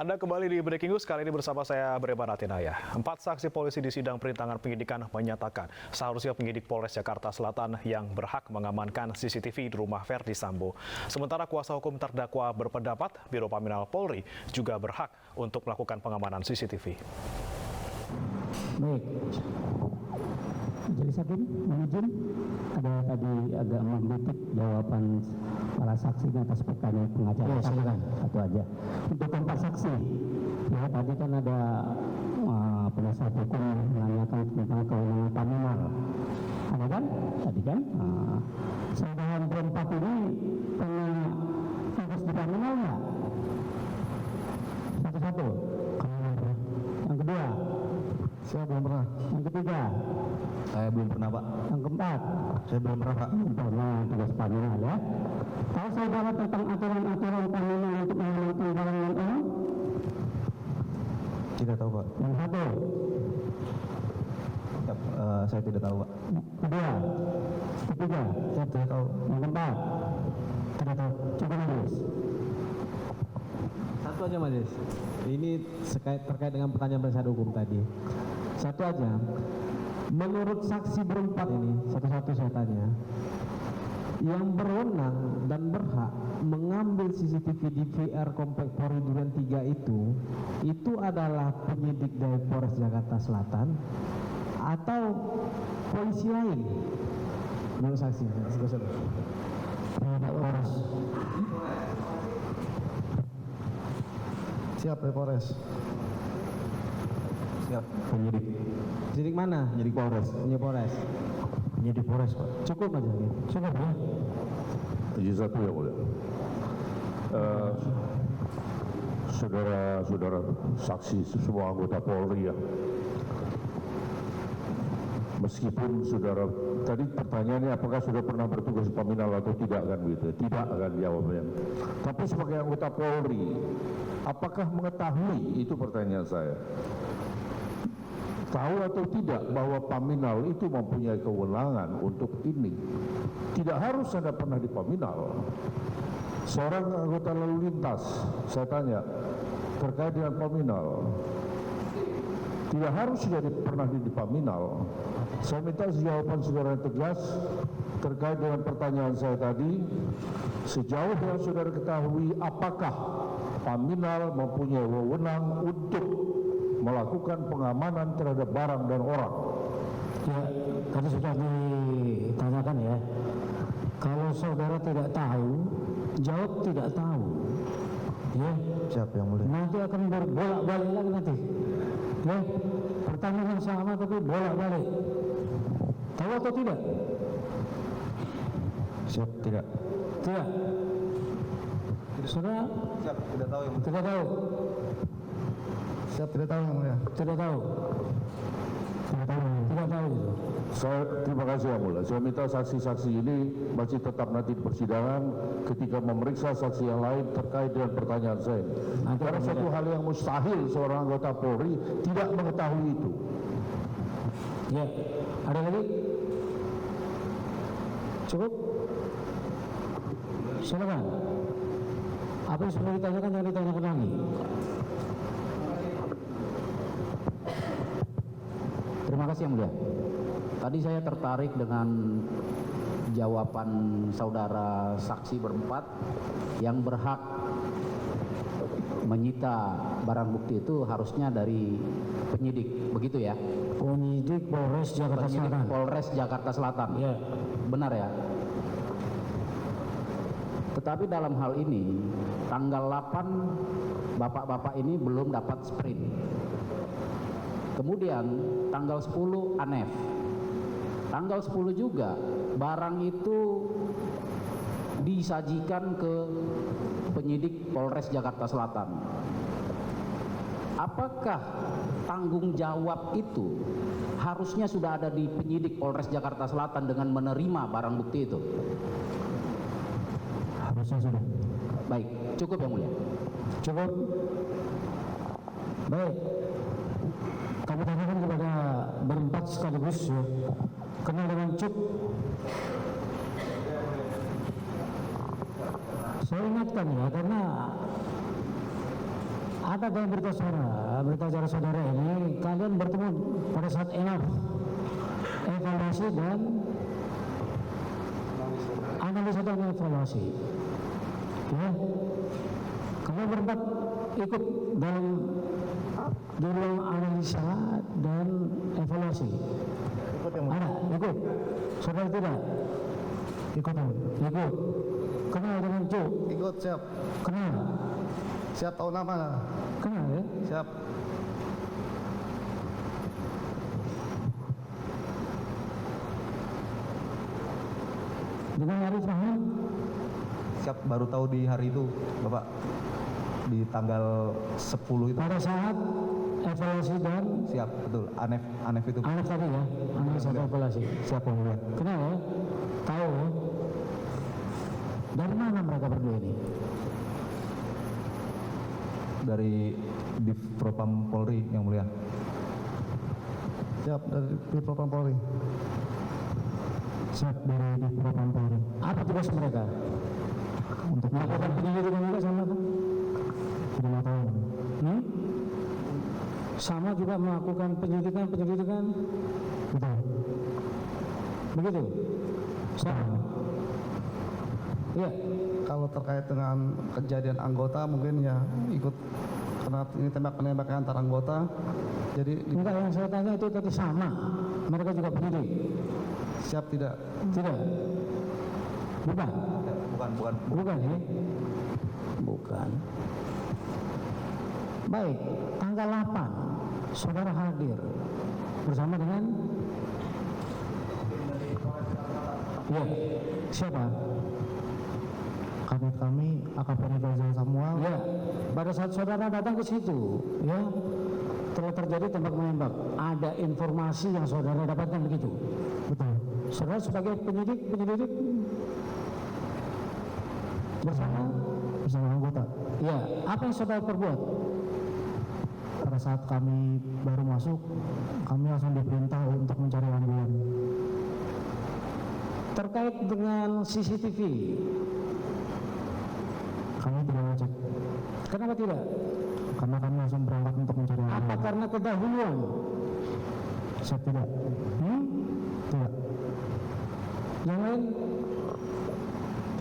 Anda kembali di Breaking News, kali ini bersama saya Breman Atinaya. 4 saksi polisi di sidang perintangan penyidikan menyatakan seharusnya penyidik Polres Jakarta Selatan yang berhak mengamankan CCTV di rumah Verdi Sambo. Sementara kuasa hukum terdakwa berpendapat Biro Paminal Polri juga berhak untuk melakukan pengamanan CCTV. Baik, Majelis Hakim izin ada tadi agak mengkritik jawaban para saksi atas pertanyaan pengacara. Silakan satu aja. Untuk 4 saksi, ya tadi kan ada penasihat hukum menanyakan tentang kewenangan Paminal. Ada kan? Tadi kan? Saudara berempat ini pernah tugas di Paminal nggak? Satu-satu. Yang kedua? Saya belum pernah. Yang ketiga? Saya belum pernah, Pak. Yang keempat? Saya belum pernah, Pak. Belum pernah tugas Paminal, ya. Tahu saudara tentang aturan-aturan Paminal untuk mengamankan barang dan orang? Tidak tahu, Pak. Yang satu? Ya, saya tidak tahu, Pak. Kedua? Ketiga? Saya tidak tahu. Yang keempat? Tidak tahu. Coba nulis. Satu aja, Majelis. Ini terkait dengan pertanyaan penasihat hukum tadi. Satu aja. Menurut saksi berempat ini, satu-satu saya tanya, yang berwenang dan berhak mengambil CCTV di VR Komplek Polri Duren 3 itu adalah penyidik dari Polres Jakarta Selatan atau polisi lain? Menurut saksi, Polres. Siap, Pak Polres. Siap. Penyidik. penyidik mana? Penyidik Polres. Penyidik Polres. Penyidik Polres, Pak. Cukup aja gitu. Cukup ya? Izin satu yang mulia. Saudara-saudara saksi semua anggota Polri ya. Meskipun saudara tadi pertanyaannya apakah sudah pernah bertugas di Paminal atau tidak kan gitu. Tidak akan jawabnya. Tapi sebagai anggota Polri, apakah mengetahui itu pertanyaan saya. Tahu atau tidak bahwa Paminal itu mempunyai kewenangan untuk ini. Tidak harus Anda pernah di Paminal. Seorang anggota lalu lintas, saya tanya, terkait dengan Paminal. Tidak harus sudah pernah di Paminal. Saya minta jawaban saudara yang tegas terkait dengan pertanyaan saya tadi. Sejauh yang saudara ketahui, apakah Paminal mempunyai wewenang untuk melakukan pengamanan terhadap barang dan orang? Ya, tadi sudah ditanyakan ya. Kalau saudara tidak tahu, jawab tidak tahu. Ya. Siap, yang mulia. Nanti akan berbolak-balik lagi nanti. Ya, pertanyaan sama tapi bolak-balik. Tahu atau tidak? Siap, tidak. Tidak. Saudara Siap, tidak tahu yang mulia. tidak tahu. Siap, tidak tahu yang mulia. Tidak tahu. Tidak tahu. Tidak tahu. Saya terima kasih yang mulia. Saya minta saksi-saksi ini masih tetap nanti di persidangan ketika memeriksa saksi yang lain terkait dengan pertanyaan saya. Nanti Karena satu hal yang mustahil seorang anggota Polri tidak mengetahui itu. Ya, ada lagi? Cukup? Silakan. Apa yang sudah ditanyakan jangan ditanyakan lagi. Terima kasih yang mulia. Tadi saya tertarik dengan jawaban saudara saksi berempat yang berhak menyita barang bukti itu harusnya dari penyidik, begitu ya? Penyidik Polres Jakarta Penyidik Selatan. Polres Jakarta Selatan. Ya. Benar ya? Tetapi dalam hal ini tanggal 8 bapak-bapak ini belum dapat sprint. Kemudian tanggal 10 ANEF. Tanggal 10 juga barang itu disajikan ke penyidik Polres Jakarta Selatan. Apakah tanggung jawab itu harusnya sudah ada di penyidik Polres Jakarta Selatan dengan menerima barang bukti itu? Harusnya sudah. Baik, cukup yang mulia. Cukup. Baik. Kami tanyakan kepada berempat sekaligus ya. Kenal dengan Cuk. Saya ingatkan ya, karena Ada dalam berita acara saudara ini, kalian bertemu pada saat evaluasi dan analisa dan evaluasi. Ya, kalian berempat ikut dalam ruang analisa dan evaluasi. Ikut yang mulia. Ada, ikut. Saudara tidak? Ikut. Kenal dengan Cu? Ikut, siap. Kenal? Siap, tahu nama. Kenal ya? Siap. Dengan Arif Rahman? Siap, baru tahu di hari itu, Bapak. Di tanggal 10 itu. Pada saat evaluasi dan Siap, betul. Anef itu. anak tadi ya, analisa dan evaluasi. Siap, yang mulia. Kenal ya? Tahu ya? Dari mana mereka berdua ini? Dari Div Propam Polri, yang mulia. Siap, dari Div Propam Polri. Siap dari Propam Polri. Apa tugas mereka? Untuk melakukan penyelidikan juga sama kan? Tidak tahu. Sama juga melakukan penyelidikan. Betul. Begitu. Sama. Iya. Kalau terkait dengan kejadian anggota mungkin ya ikut, karena ini tembak-penembaknya antar anggota. Jadi Enggak, yang saya tanya itu tadi sama. Mereka juga penyidik. siap tidak? Tidak. Bukan. Bukan. Ya? Bukan. Baik, tanggal 8 saudara hadir bersama dengan ya, siapa? Kami AKP Rizal Samuel. Ya, pada saat saudara datang ke situ, ya, telah terjadi tembak menembak. Ada informasi yang saudara dapatkan begitu. Betul. Saudara sebagai penyelidik bersama anggota. ya, apa yang saudara perbuat? Pada saat kami baru masuk, kami langsung diperintah untuk mencari ambulan. Terkait dengan CCTV, Kami tidak ngecek, kenapa tidak? karena kami langsung berangkat untuk mencari Apa ambulan. karena kedahuluan? Saya tidak. Tidak. Yang lain?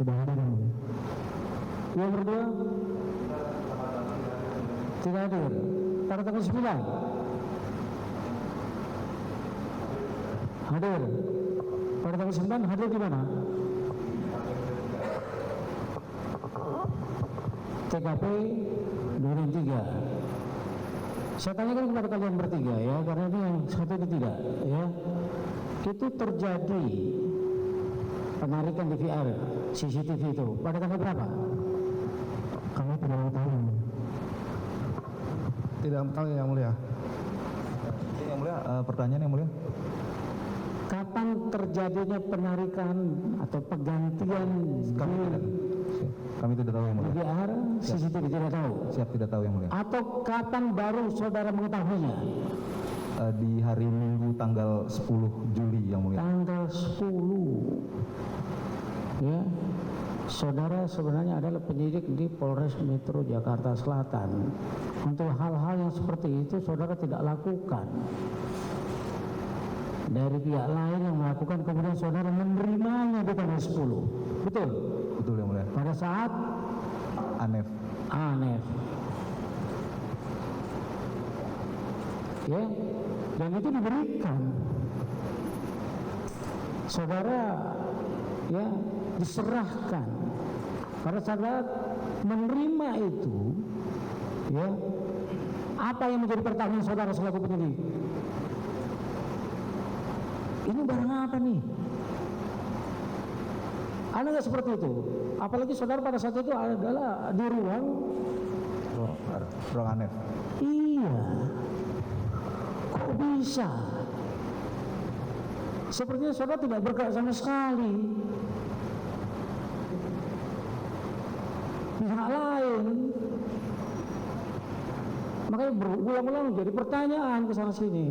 Tidak ada yang mulia. Yang berdua? Tidak hadir. Pada tanggal 9? Hadir. Pada tanggal 9 hadir di mana? TKP Duren 3. Saya tanyakan kepada kalian bertiga ya, karena ini yang satu itu tidak ya. Itu terjadi penarikan DVR CCTV itu pada tanggal berapa? Kami tidak tahu. Tidak tahu yang mulia. Yang mulia, pertanyaan yang mulia. Kapan terjadinya penarikan atau penggantian Kami tidak tahu yang mulia. DVR CCTV tidak tahu? Siap, tidak tahu yang mulia. Atau kapan baru saudara mengetahuinya? Di hari Minggu tanggal 10 Juli yang mulia. Tanggal 10. Ya. Saudara sebenarnya adalah penyidik di Polres Metro Jakarta Selatan. Untuk hal-hal yang seperti itu saudara tidak lakukan. Dari pihak lain yang melakukan, kemudian saudara menerimanya di tanggal 10. Betul? Betul yang mulia. Pada saat Anef. Anef. Ya, dan itu diberikan. Saudara ya diserahkan. Pada saat menerima itu, ya, apa yang menjadi pertanyaan saudara selaku penyidik? Ini barang apa nih? Ada nggak seperti itu? Apalagi saudara pada saat itu adalah di ruang Anef. iya. Kok bisa? Sepertinya saudara tidak bergerak sama sekali. Pihak lain. Makanya berulang-ulang jadi pertanyaan ke sana sini.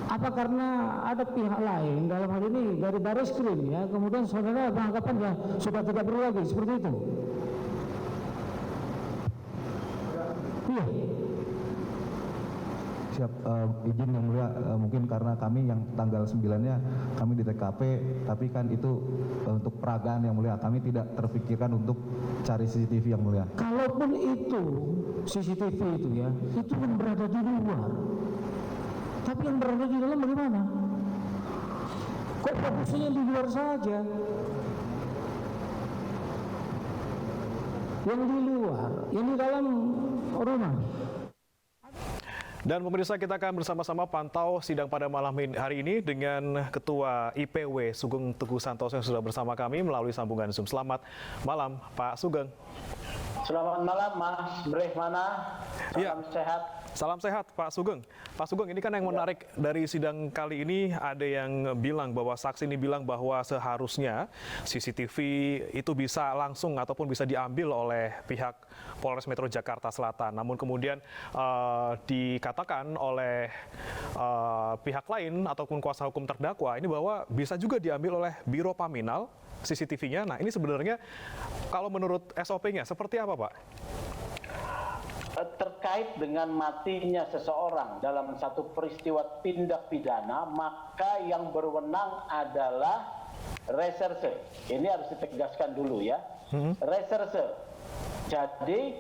Apa karena ada pihak lain dalam hal ini dari Bareskrim ya, kemudian saudara beranggapan ya sudah tidak perlu lagi seperti itu? Mulia. Siap, izin yang mulia, mungkin karena kami yang tanggal 9-nya kami di TKP, tapi kan itu untuk peragaan yang mulia, kami tidak terpikirkan untuk cari CCTV yang mulia. Kalaupun itu CCTV itu ya, itu yang berada di luar. Tapi yang berada di dalam bagaimana? Kok fokusnya di luar saja? Yang di luar, yang di dalam rumah. Dan pemirsa, kita akan bersama-sama pantau sidang pada malam hari ini dengan Ketua IPW Sugeng Teguh Santoso yang sudah bersama kami melalui sambungan Zoom. Selamat malam, Pak Sugeng. Selamat malam, Mas Brehmana. Salam sehat. Salam sehat, Pak Sugeng. Pak Sugeng, ini kan yang menarik dari sidang kali ini, ada yang bilang bahwa saksi ini bilang bahwa seharusnya CCTV itu bisa langsung ataupun bisa diambil oleh pihak Polres Metro Jakarta Selatan. Namun kemudian dikatakan oleh pihak lain ataupun kuasa hukum terdakwa ini bahwa bisa juga diambil oleh Biro Paminal CCTV-nya. Nah, ini sebenarnya kalau menurut SOP-nya seperti apa, Pak? Terkait dengan matinya seseorang dalam satu peristiwa tindak pidana, maka yang berwenang adalah reserse. Ini harus ditegaskan dulu ya. Reserse. Jadi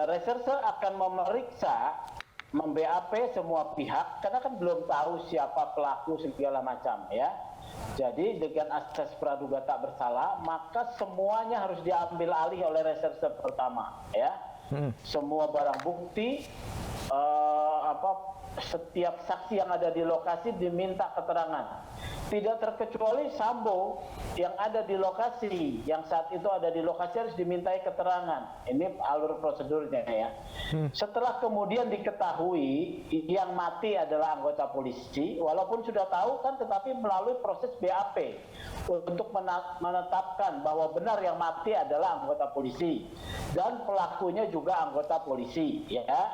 reserse akan memeriksa, mem-BAP semua pihak, karena kan belum tahu siapa pelaku segala macam ya. Jadi dengan asas praduga tak bersalah, maka semuanya harus diambil alih oleh reserse pertama ya. Semua barang bukti, setiap saksi yang ada di lokasi diminta keterangan. Tidak terkecuali Sambo yang ada di lokasi, yang saat itu ada di lokasi harus dimintai keterangan. Ini alur prosedurnya ya. Setelah kemudian diketahui yang mati adalah anggota polisi, walaupun sudah tahu kan, tetapi melalui proses BAP untuk menetapkan bahwa benar yang mati adalah anggota polisi dan pelakunya juga anggota polisi ya.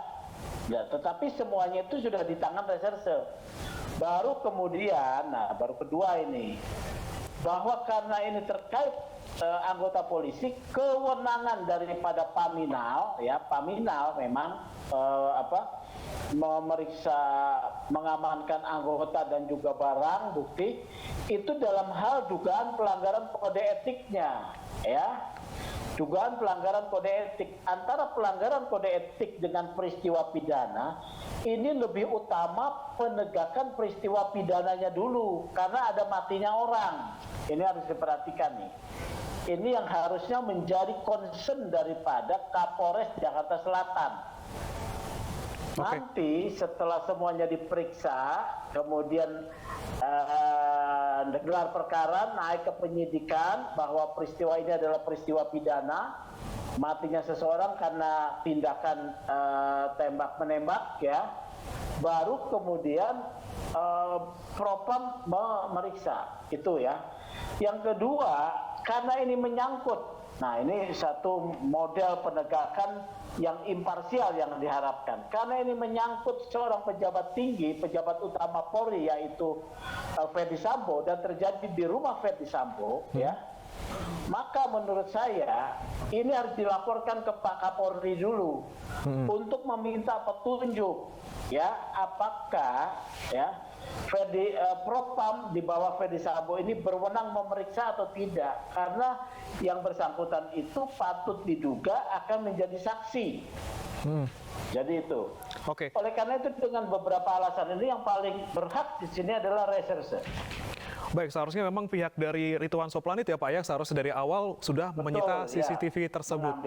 Ya, tetapi semuanya itu sudah di tangan reserse. Baru kemudian, baru kedua ini, bahwa karena ini terkait anggota polisi, kewenangan daripada Paminal, ya Paminal memang memeriksa, mengamankan anggota dan juga barang bukti itu dalam hal dugaan pelanggaran kode etiknya, ya. Dugaan pelanggaran kode etik. Antara pelanggaran kode etik dengan peristiwa pidana, ini lebih utama penegakan peristiwa pidananya dulu, karena ada matinya orang. Ini harus diperhatikan nih. Ini yang harusnya menjadi concern daripada Kapolres Jakarta Selatan. Nanti setelah semuanya diperiksa, kemudian gelar perkara naik ke penyidikan bahwa peristiwa ini adalah peristiwa pidana, matinya seseorang karena tindakan tembak menembak ya, baru kemudian Propam memeriksa itu ya. Yang kedua, karena ini menyangkut, nah ini satu model penegakan yang imparsial yang diharapkan. Karena ini menyangkut seorang pejabat tinggi, pejabat utama Polri, yaitu Ferdi Sambo, dan terjadi di rumah Ferdi Sambo, ya. Maka menurut saya ini harus dilaporkan ke Pak Kapolri dulu untuk meminta petunjuk, ya, apakah ya Propam di bawah Ferdi Sambo ini berwenang memeriksa atau tidak, karena yang bersangkutan itu patut diduga akan menjadi saksi. Jadi itu. Oke. Oleh karena itu dengan beberapa alasan ini yang paling berhak di sini adalah reserse. Baik, seharusnya memang pihak dari Ridwan Soplanit ya Pak ya, seharusnya dari awal sudah menyita CCTV tersebut.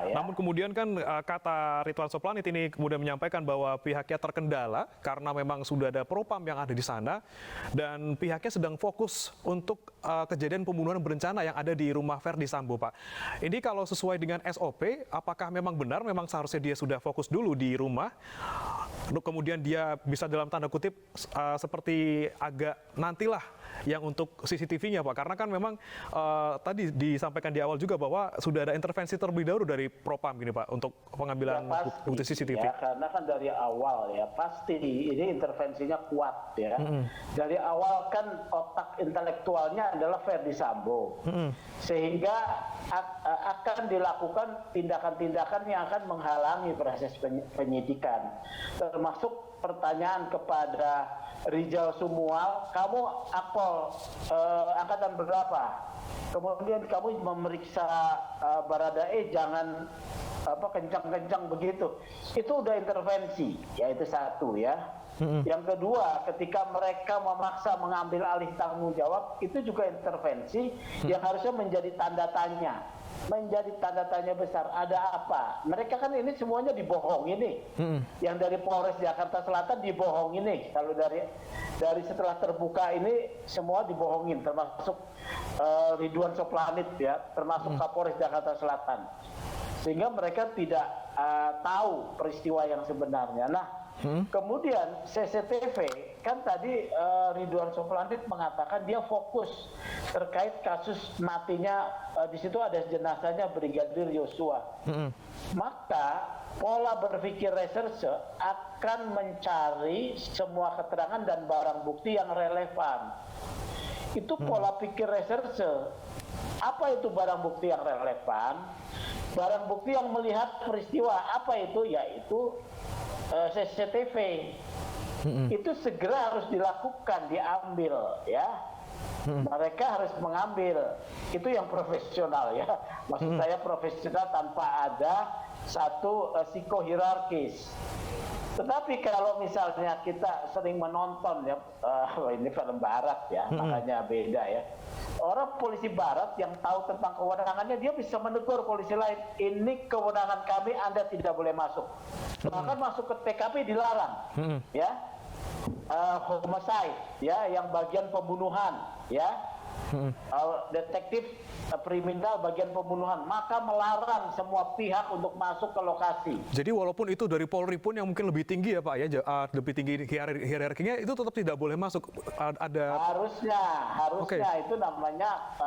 Namun kemudian kan kata Ridwan Soplanit ini kemudian menyampaikan bahwa pihaknya terkendala karena memang sudah ada Propam yang ada di sana dan pihaknya sedang fokus untuk kejadian pembunuhan berencana yang ada di rumah Ferdi Sambo, Pak. Ini kalau sesuai dengan SOP, apakah memang benar memang seharusnya dia sudah fokus dulu di rumah, kemudian dia bisa dalam tanda kutip seperti agak nantilah yang untuk CCTV-nya Pak? Karena kan memang tadi disampaikan di awal juga bahwa sudah ada intervensi terlebih dahulu dari Propam gini Pak untuk pengambilan bukti CCTV. Ya, karena kan dari awal ya pasti ini intervensinya kuat ya. Dari awal kan otak intelektualnya adalah Verdi Sambo, sehingga akan dilakukan tindakan-tindakan yang akan menghalangi proses penyidikan, termasuk pertanyaan kepada Rizal Sumual, kamu akpol angkatan berapa? Kemudian kamu memeriksa Baradae jangan kencang-kencang begitu. Itu udah intervensi, ya itu satu ya. Yang kedua, ketika mereka memaksa mengambil alih tanggung jawab, itu juga intervensi yang harusnya menjadi tanda tanya. Menjadi tanda tanya besar, ada apa? Mereka kan ini semuanya dibohong ini. Yang dari Polres Jakarta Selatan dibohong ini. Kalau dari setelah terbuka ini semua dibohongin, termasuk Ridwan Soplanit ya, termasuk Kapolres Jakarta Selatan. Sehingga mereka tidak tahu peristiwa yang sebenarnya. Nah, kemudian CCTV kan tadi Ridwan Soplanit mengatakan dia fokus terkait kasus matinya, di situ ada jenazahnya Brigadir Yosua. Maka pola berpikir reserse akan mencari semua keterangan dan barang bukti yang relevan. Itu pola pikir reserse. Apa itu barang bukti yang relevan? Barang bukti yang melihat peristiwa. Apa itu? Yaitu CCTV. Itu segera harus dilakukan, diambil ya. Mereka harus mengambil. Itu yang profesional ya. Maksud saya profesional tanpa ada satu psikohierarkis. Tetapi kalau misalnya kita sering menonton ya, ini film barat ya, makanya beda ya. Orang polisi barat yang tahu tentang kewenangannya, dia bisa menegur polisi lain. Ini kewenangan kami, Anda tidak boleh masuk. Bahkan masuk ke TKP dilarang, ya. Homicide, ya, yang bagian pembunuhan, ya. Detektif kriminal bagian pembunuhan, maka melarang semua pihak untuk masuk ke lokasi. Jadi walaupun itu dari Polri pun yang mungkin lebih tinggi ya Pak ya, lebih tinggi hierarkinya, itu tetap tidak boleh masuk. Harusnya okay. Itu namanya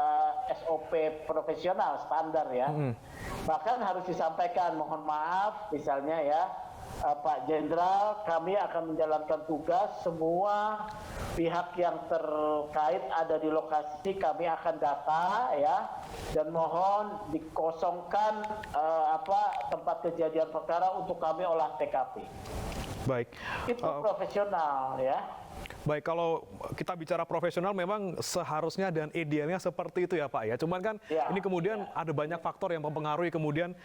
SOP profesional standar ya. Bahkan harus disampaikan, mohon maaf misalnya ya, Pak Jenderal, kami akan menjalankan tugas, semua pihak yang terkait ada di lokasi kami akan data ya, dan mohon dikosongkan tempat kejadian perkara untuk kami olah TKP. Baik. Itu profesional ya. Baik, kalau kita bicara profesional memang seharusnya dan idealnya seperti itu ya Pak ya. Cuman kan ini kemudian ada banyak faktor yang mempengaruhi kemudian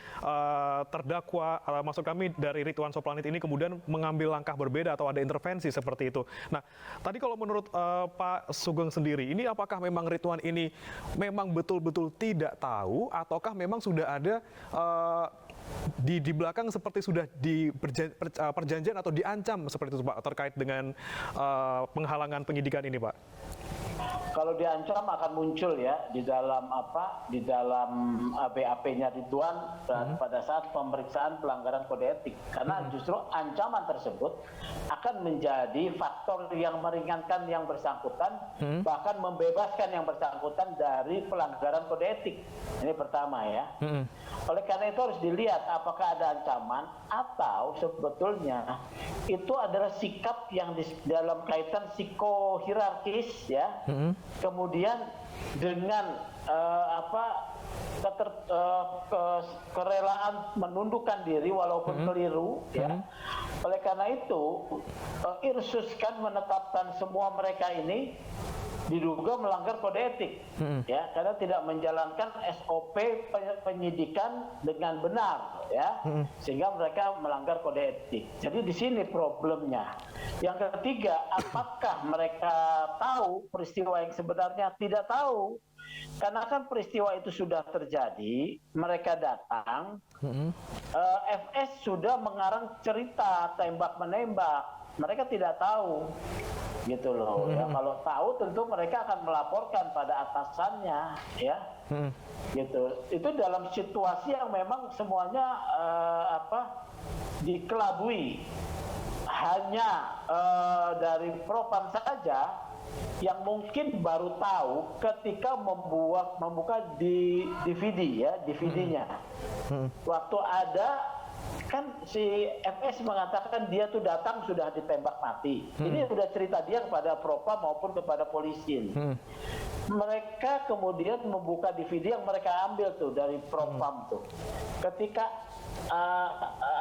terdakwa, maksud kami dari Ridwan Soplanit ini kemudian mengambil langkah berbeda atau ada intervensi seperti itu. Nah, tadi kalau menurut Pak Sugeng sendiri, ini apakah memang Ridwan ini memang betul-betul tidak tahu ataukah memang sudah ada di belakang seperti sudah di perjanjian atau diancam seperti itu Pak terkait dengan penghalangan penyidikan ini Pak? Kalau diancam akan muncul ya di dalam BAP-nya Ridwan pada saat pemeriksaan pelanggaran kode etik, karena justru ancaman tersebut akan menjadi faktor yang meringankan yang bersangkutan, bahkan membebaskan yang bersangkutan dari pelanggaran kode etik. Ini pertama ya. Oleh karena itu harus dilihat apakah ada ancaman atau sebetulnya itu adalah sikap yang dalam kaitan psikohierarkis ya. Kemudian dengan kerelaan menundukkan diri walaupun keliru ya. Oleh karena itu Irsus kan menetapkan semua mereka ini diduga melanggar kode etik ya, karena tidak menjalankan SOP penyidikan dengan benar ya, sehingga mereka melanggar kode etik. Jadi di sini problemnya. Yang ketiga, apakah mereka tahu peristiwa yang sebenarnya? Tidak tahu, karena kan peristiwa itu sudah terjadi, mereka datang, FS sudah mengarang cerita tembak menembak, mereka tidak tahu. Gitu loh ya. Kalau tahu tentu mereka akan melaporkan pada atasannya ya. Gitu. Itu dalam situasi yang memang semuanya dikelabui. Hanya dari Propam saja yang mungkin baru tahu ketika membuka di DVD ya, DVD-nya. Waktu ada kan si FS mengatakan dia tuh datang sudah ditembak mati. Ini sudah cerita dia kepada Propam maupun kepada polisi. Mereka kemudian membuka DVD yang mereka ambil tuh dari Propam tuh. Ketika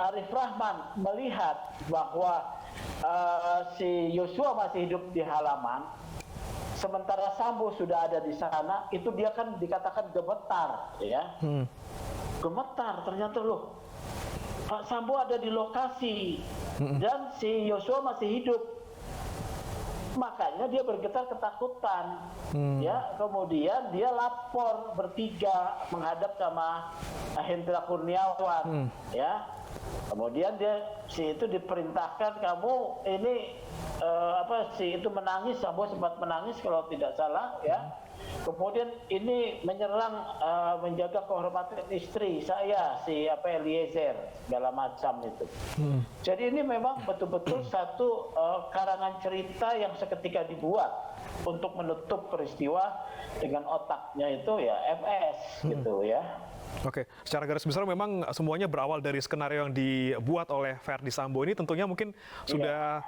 Arif Rahman melihat bahwa si Yosua masih hidup di halaman, sementara Sambo sudah ada di sana, itu dia kan dikatakan gemetar, ya. Gemetar, ternyata loh, Pak Sambo ada di lokasi dan si Yosua masih hidup. Makanya dia bergetar ketakutan. Ya, kemudian dia lapor bertiga menghadap sama Hendra Kurniawan, ya. Kemudian si itu diperintahkan, kamu ini si itu menangis, Sambo sempat menangis kalau tidak salah, ya. Kemudian ini menyerang, menjaga kehormatan istri saya, si Eliezer, segala macam itu. Jadi ini memang betul-betul satu karangan cerita yang seketika dibuat untuk menutup peristiwa dengan otaknya itu ya FS gitu ya. Oke, secara garis besar memang semuanya berawal dari skenario yang dibuat oleh Verdi Sambo ini. Tentunya mungkin sudah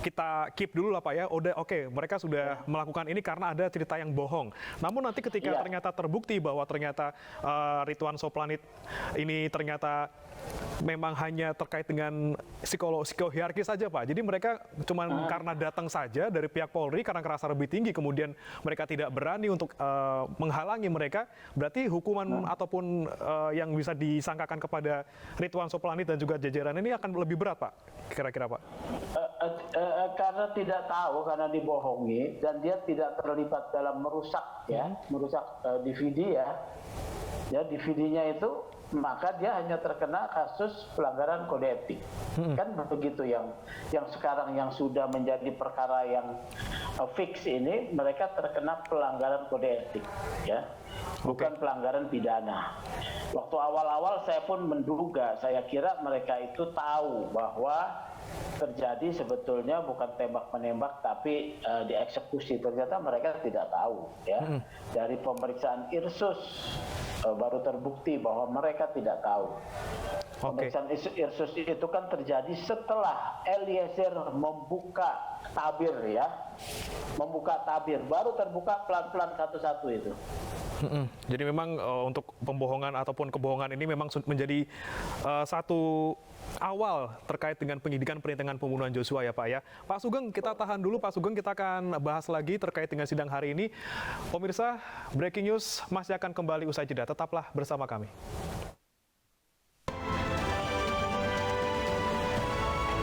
kita keep dulu lah Pak ya. Oke, mereka sudah melakukan ini karena ada cerita yang bohong. Namun nanti ketika ternyata terbukti bahwa ternyata Ridwan Soplanit ini ternyata memang hanya terkait dengan psikohierarki saja Pak. Jadi mereka cuma karena datang saja dari pihak Polri karena kerasa lebih tinggi, kemudian mereka tidak berani untuk menghalangi mereka. Berarti hukuman ataupun yang bisa disangkakan kepada Ridwan Soplanit dan juga jajaran ini akan lebih berat Pak, kira-kira Pak? Karena tidak tahu, karena dibohongi dan dia tidak terlibat dalam merusak DVD ya DVD-nya itu, maka dia hanya terkena kasus pelanggaran kode etik. Kan begitu yang sekarang yang sudah menjadi perkara yang fix ini, mereka terkena pelanggaran kode etik ya. Bukan pelanggaran pidana. Waktu awal-awal saya pun menduga, saya kira mereka itu tahu bahwa terjadi sebetulnya bukan tembak-menembak tapi dieksekusi. Ternyata mereka tidak tahu ya. Dari pemeriksaan Irsus baru terbukti bahwa mereka tidak tahu. Pemeriksaan Irsus itu kan terjadi setelah Eliezer membuka tabir ya. Membuka tabir, baru terbuka pelan-pelan satu-satu itu. Jadi memang untuk pembohongan ataupun kebohongan ini memang menjadi satu awal terkait dengan penyidikan perintangan pembunuhan Joshua ya Pak ya. Pak Sugeng, kita tahan dulu Pak Sugeng, kita akan bahas lagi terkait dengan sidang hari ini. Pemirsa, Breaking News masih akan kembali usai jeda, tetaplah bersama kami.